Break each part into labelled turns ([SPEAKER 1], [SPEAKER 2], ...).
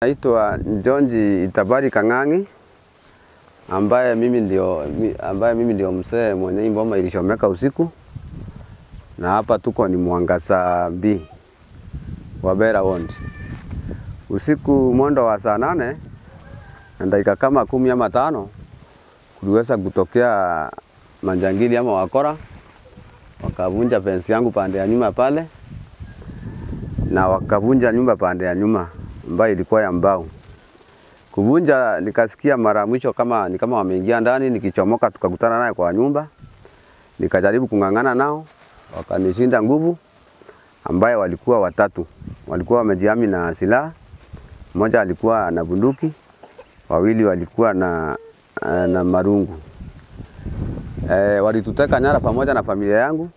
[SPEAKER 1] Naitwa Njonji Itabari Kang'ang'i ambaye mimi ndio mzee mwenye hii boma ilichomeka usiku, na hapa tuko ni Mwangaza B Wabera Ward. Usiku mwendo wa saa 8 na dakika kama 10 ama 5 kuliweza kutokea manjangili ama wakora, wakavunja fence yangu pande ya nyuma pale, na wakavunja nyumba pande ya nyuma ambayo ilikuwa ya mbao. Kuvunja nikasikia mara mwisho kama wameingia ndani, nikichomoka tukakutana naye kwa nyumba. Nikajaribu kungangana nao, wakanishinda nguvu, ambaye walikuwa watatu. Walikuwa wamejihami na silaha. Mmoja alikuwa na bunduki, wawili walikuwa na marungu. Walituteka nyara pamoja na familia yangu,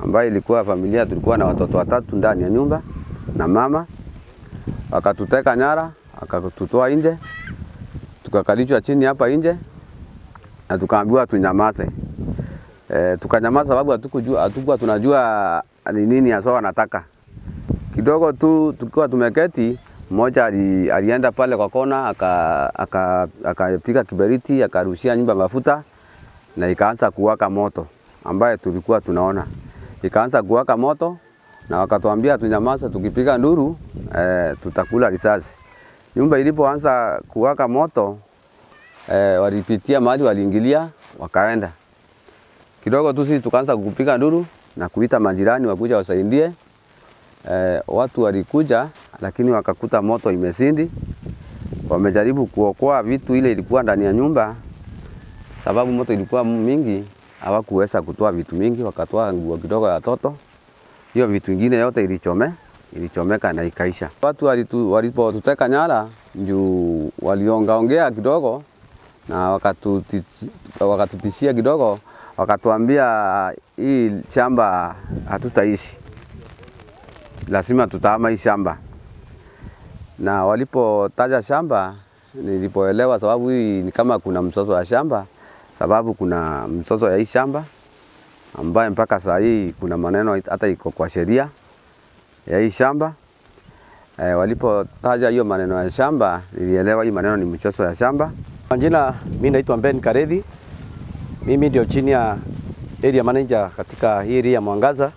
[SPEAKER 1] ambaye ilikuwa familia, tulikuwa na watoto watatu ndani ya nyumba na mama. Wakatuteka nyara, wakatutoa nje, tukakalishwa chini hapa nje, na tukaambiwa tunyamaze. Tukanyamaza sababu hatukuwa tunajua ni nini hasa wanataka. Kidogo tu tukiwa tumeketi, mmoja alienda pale kwa kona, akapiga kiberiti, akarushia nyumba mafuta, na ikaanza kuwaka moto, ambaye tulikuwa tunaona. Ikaanza kuwaka moto, na wakatuambia tunyamaze, tukipiga nduru tutakula risasi. Nyumba ilipoanza kuwaka moto, walipitia mahali, waliingilia, wakaenda. Kidogo tu sisi tukaanza kupiga nduru na kuita majirani wakuja wasaidie. Watu walikuja, lakini wakakuta moto imezidi. Wamejaribu kuokoa vitu ile ilikuwa ndani ya nyumba, sababu moto ilikuwa mingi, hawakuweza kutoa vitu mingi, wakatoa nguo kidogo ya watoto. Hiyo vitu vingine yote ilichomeka na ikaisha. Watu walipotuteka nyara, ndio waliongaongea kidogo na wakatutishia kidogo, wakatuambia hii shamba hatutaishi, lazima tutahama hii shamba. Na walipotaja shamba, nilipoelewa sababu hii ni kama kuna mzozo wa shamba, sababu kuna mzozo ya hii shamba ambaye mpaka saa hii kuna maneno hata iko kwa sheria ya hii shamba. Walipotaja hiyo maneno ya shamba, nilielewa hii maneno ni mzozo ya shamba.
[SPEAKER 2] Majina, mimi naitwa Ben Karedi. Mimi ndio chini ya area manager katika hii area ya Mwangaza.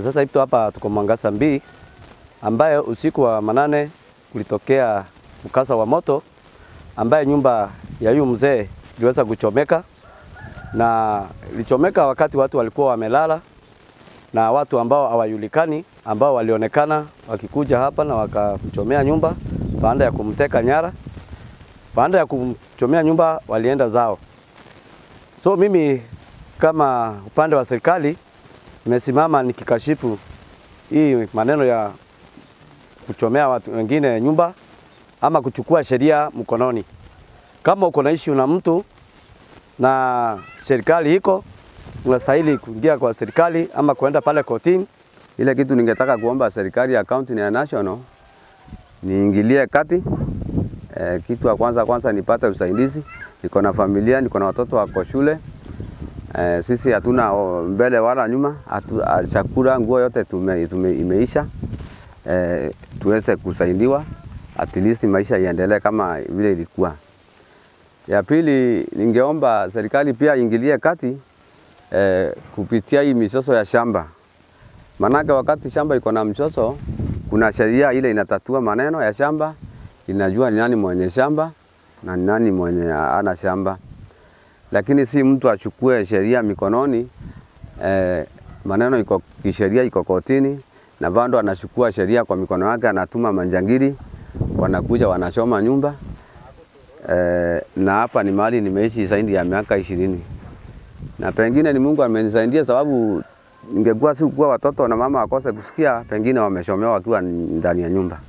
[SPEAKER 2] Sasa hivi hapa tuko Mwangaza B, ambaye usiku wa manane kulitokea mkasa wa moto, ambaye nyumba ya huyu mzee iliweza kuchomeka, na ilichomeka wakati watu walikuwa wamelala, na watu ambao hawajulikani ambao walionekana wakikuja hapa na wakamchomea nyumba baada ya kumteka nyara. Baada ya kumchomea nyumba walienda zao. So mimi kama upande wa serikali nimesimama nikikashifu hii maneno ya kuchomea watu wengine nyumba ama kuchukua sheria mkononi. Kama uko na issue na mtu na serikali iko, unastahili kuingia kwa serikali ama kuenda pale kotini.
[SPEAKER 1] Ile kitu ningetaka kuomba serikali ya county na national niingilie kati. Kitu ya kwanza nipate usaidizi. Niko na familia, niko na watoto wako shule. Sisi hatuna mbele wala nyuma, chakula, nguo yote imeisha. Tuweze kusaidiwa, at least maisha iendelee kama vile ilikuwa. Ya pili, ningeomba serikali pia ingilie kati kupitia hii mizozo ya shamba. Manake wakati shamba iko na mzozo, kuna sheria ile inatatua maneno ya shamba, inajua ni nani mwenye shamba na ni nani mwenye ana shamba. Lakini si mtu achukue sheria mikononi, maneno iko kisheria, iko kotini, na bado anachukua sheria kwa mikono yake, anatuma manjangili, wanakuja wanachoma nyumba. Na hapa ni mahali nimeishi zaidi ya miaka 20. Na pengine ni Mungu amenisaidia, sababu ningekuwa sikuwa watoto na mama wakose kusikia, pengine wamechomewa wakiwa ndani ya nyumba.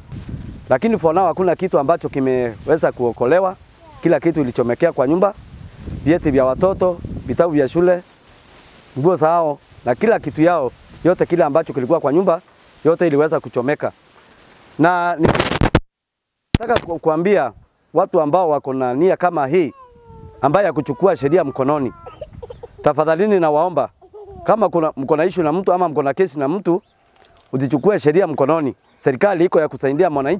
[SPEAKER 2] Lakini for now hakuna kitu ambacho kimeweza kuokolewa. Kila kitu ilichomekea kwa nyumba. Vyeti vya watoto, vitabu vya shule, nguo zao na kila kitu yao, yote kile ambacho kilikuwa kwa nyumba, yote iliweza kuchomeka. Na nataka kuambia watu ambao wako na nia kama hii ambaye ya kuchukua sheria mkononi, tafadhalini na waomba, kama mko na issue na mtu ama mko na kesi na mtu, usichukue sheria mkononi. Serikali iko ya kusaidia mwananchi.